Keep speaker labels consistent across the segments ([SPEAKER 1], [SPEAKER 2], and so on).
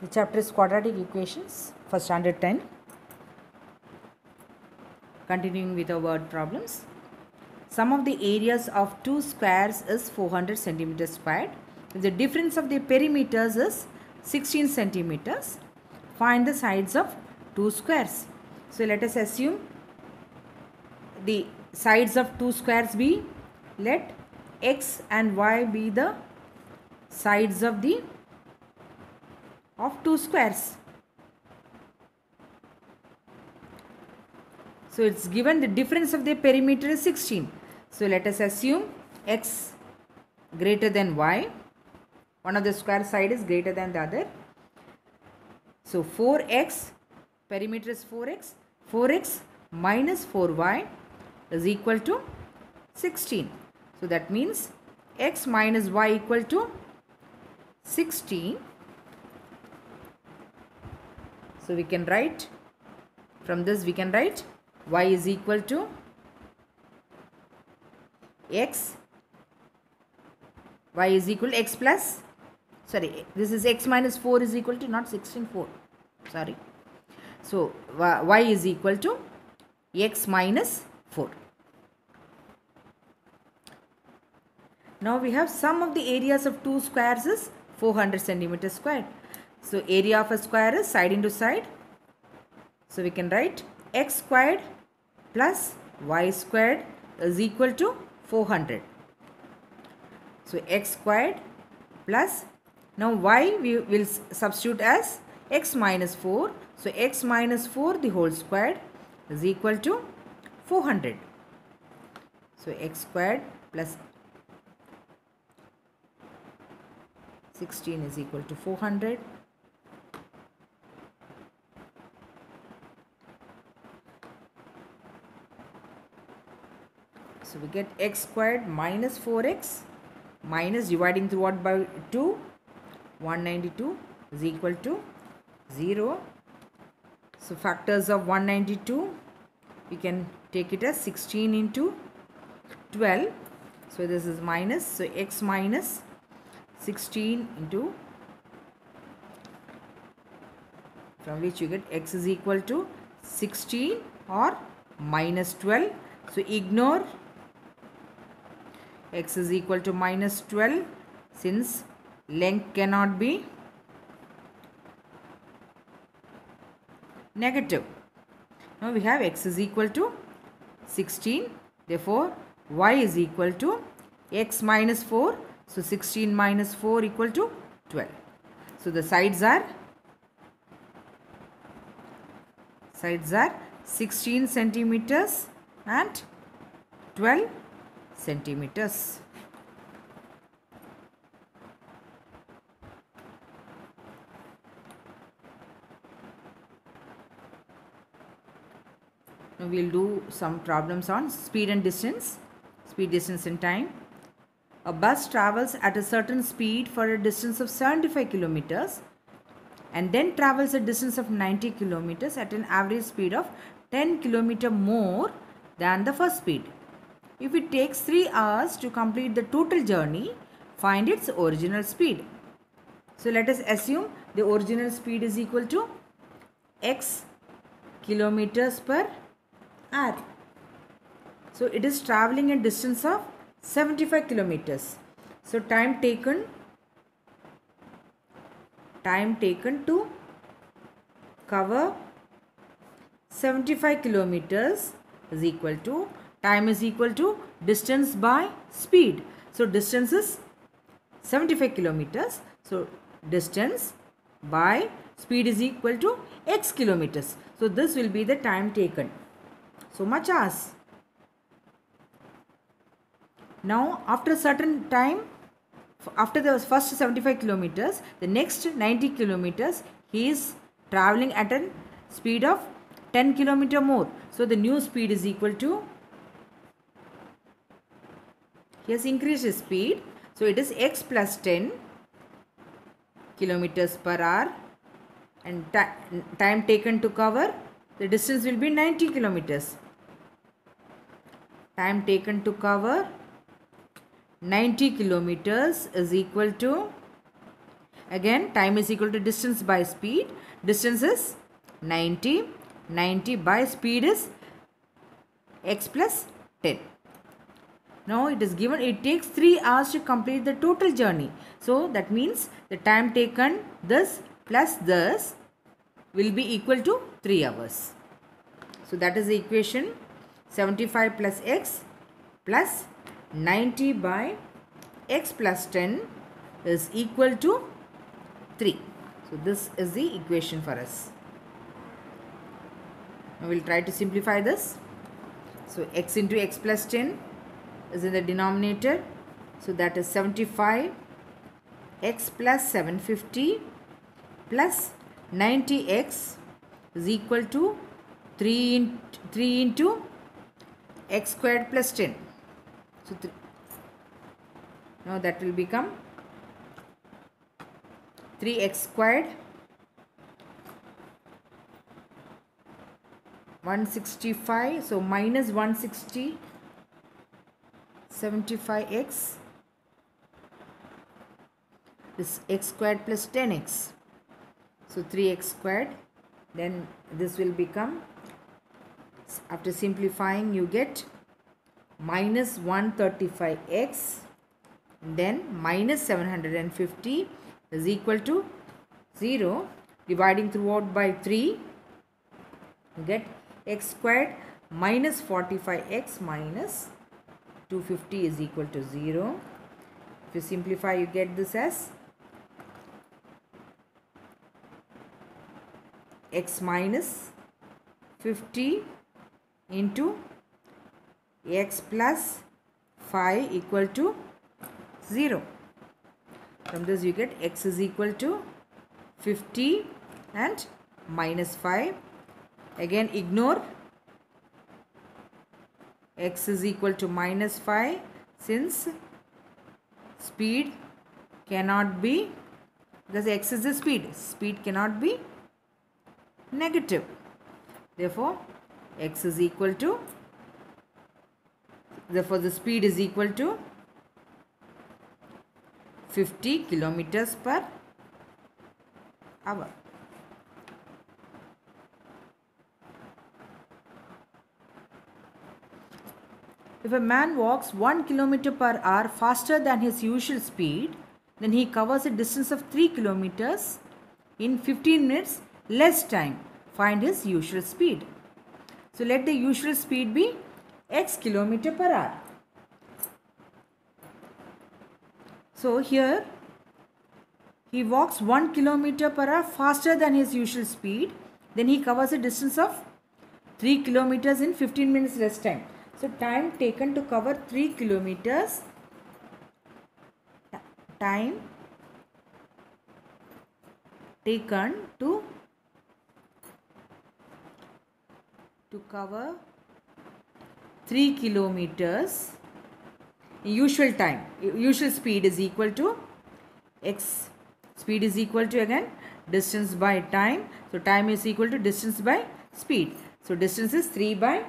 [SPEAKER 1] The chapter is quadratic equations for standard 10. Continuing with our word problems. Sum of the areas of two squares is 400 centimeters squared. If the difference of the perimeters is 16 centimeters, find the sides of two squares. So let us assume the sides of two squares be, let x and y be the sides of two squares. So it's given the difference of the perimeter is 16. So let us assume x greater than y. One of the square side is greater than the other. So 4x, perimeter is 4x. 4x minus 4y is equal to 16. So that means x minus y equal to 16. So we can write, from this we can write y is equal to x, y is equal to x plus, sorry, this is x minus 4 is equal to not 16, 4, sorry. So y is equal to x minus 4. Now we have sum of the areas of two squares is 400 centimeters squared. So area of a square is side into side. So we can write x squared plus y squared is equal to 400. So x squared plus, now y we will substitute as x minus 4. So x minus 4 the whole squared is equal to 400. So x squared plus 16 is equal to 400. So we get x squared minus 4x minus dividing throughout by 2, 192 is equal to 0. So factors of 192, we can take it as 16 into 12. So this is minus, so x minus 16 into, from which you get x is equal to 16 or minus 12. So ignore x is equal to minus 12 since length cannot be negative. Now we have x is equal to 16. Therefore, y is equal to x minus 4. So 16 minus 4 equal to 12. So the sides are 16 centimeters and 12 centimeters. Now we will do some problems on speed and distance, speed, distance and time. A bus travels at a certain speed for a distance of 75 kilometers and then travels a distance of 90 kilometers at an average speed of 10 kilometers more than the first speed. If it takes 3 hours to complete the total journey, find its original speed. So let us assume the original speed is equal to x kilometers per hour. So it is traveling a distance of 75 kilometers. So time taken to cover 75 kilometers is equal to, time is equal to distance by speed. So distance is 75 kilometers. So distance by speed is equal to x kilometers. So this will be the time taken. So much as. Now after a certain time, after the first 75 kilometers, the next 90 kilometers he is traveling at a speed of 10 kilometer more. So the new speed is equal to, he has increased his speed. So it is x plus 10 kilometers per hour and time taken to cover, the distance will be 90 kilometers. Time taken to cover 90 kilometers is equal to Again, time is equal to distance by speed. Distance is 90. 90 by speed is x plus 10. Now it is given it takes 3 hours to complete the total journey. So that means the time taken this plus this will be equal to 3 hours. So that is the equation. 75 plus x plus 90 by x plus 10 is equal to 3. So this is the equation for us. Now we will try to simplify this. So x into x plus 10 is in the denominator. So that is 75 x plus 750 plus 90x is equal to 3 into x squared plus 10. So now that will become 3x squared 165. So minus 160 75x is x squared plus 10x. So 3x squared, then this will become, after simplifying you get minus 135x, then minus 750 is equal to 0. Dividing throughout by 3, you get x squared minus 45x minus 250 is equal to 0. If you simplify, you get this as x minus 50 into x plus 5 equal to 0. From this you get x is equal to 50 and minus 5. Again ignore x is equal to minus 5, since speed cannot be, because x is the speed cannot be negative. Therefore x is equal to, therefore the speed is equal to 50 kilometers per hour. If a man walks 1 kilometer per hour faster than his usual speed, then he covers a distance of 3 kilometers in 15 minutes less time. Find his usual speed. So let the usual speed be x kilometer per hour. So here he walks 1 kilometer per hour faster than his usual speed, then he covers a distance of 3 kilometers in 15 minutes less time. So time taken to cover 3 kilometers, time taken to cover 3 kilometers, usual time, usual speed is equal to x, speed is equal to again distance by time. So time is equal to distance by speed. So distance is 3 by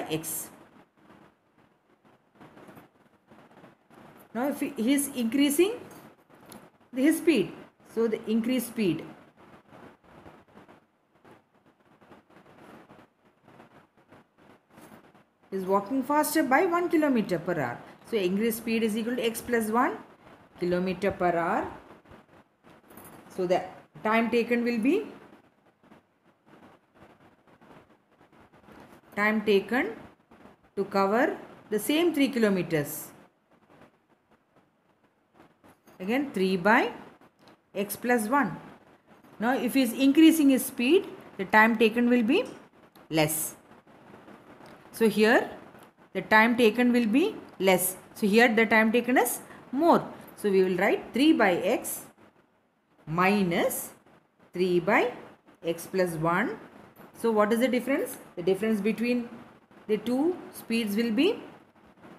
[SPEAKER 1] x. Now if he is increasing his speed, so the increased speed, is walking faster by 1 kilometer per hour. So increased speed is equal to x plus 1 kilometer per hour. So the time taken will be time taken to cover the same 3 kilometers. Again 3 by x plus 1. Now if he is increasing his speed, the time taken will be less. So here the time taken will be less. So here the time taken is more. So we will write 3 by x minus 3 by x plus 1. So what is the difference? The difference between the two speeds will be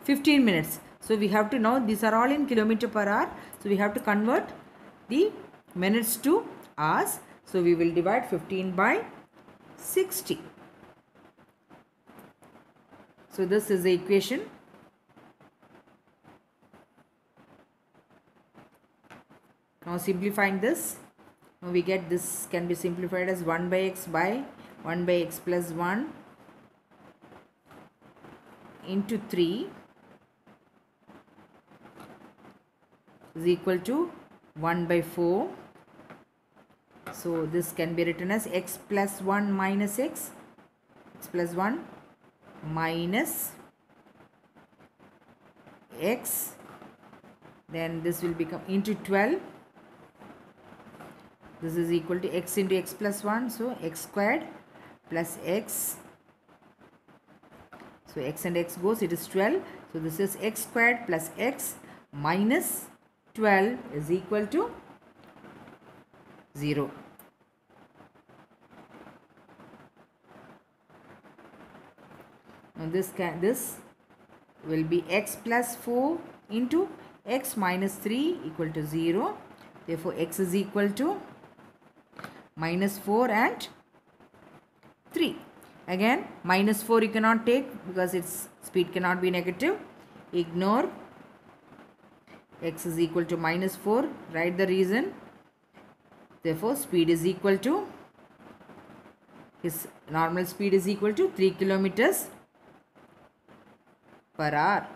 [SPEAKER 1] 15 minutes. So we have to know these are all in kilometer per hour. So we have to convert the minutes to hours. So we will divide 15 by 60. So this is the equation. Now simplifying this, now we get this can be simplified as 1 by x plus 1 into 3 is equal to 1 by 4. So this can be written as x plus 1 minus x plus 1 minus x, then this will become into 12. This is equal to x into x plus 1, so x squared plus x. So x and x goes, it is 12. So this is x squared plus x minus 12 is equal to 0. Now this will be x plus 4 into x minus 3 equal to 0. Therefore x is equal to minus 4 and 3. Again minus 4 you cannot take because its speed cannot be negative. Ignore. X is equal to minus 4. Write the reason. Therefore speed is equal to, his normal speed is equal to 3 kilometers per hour.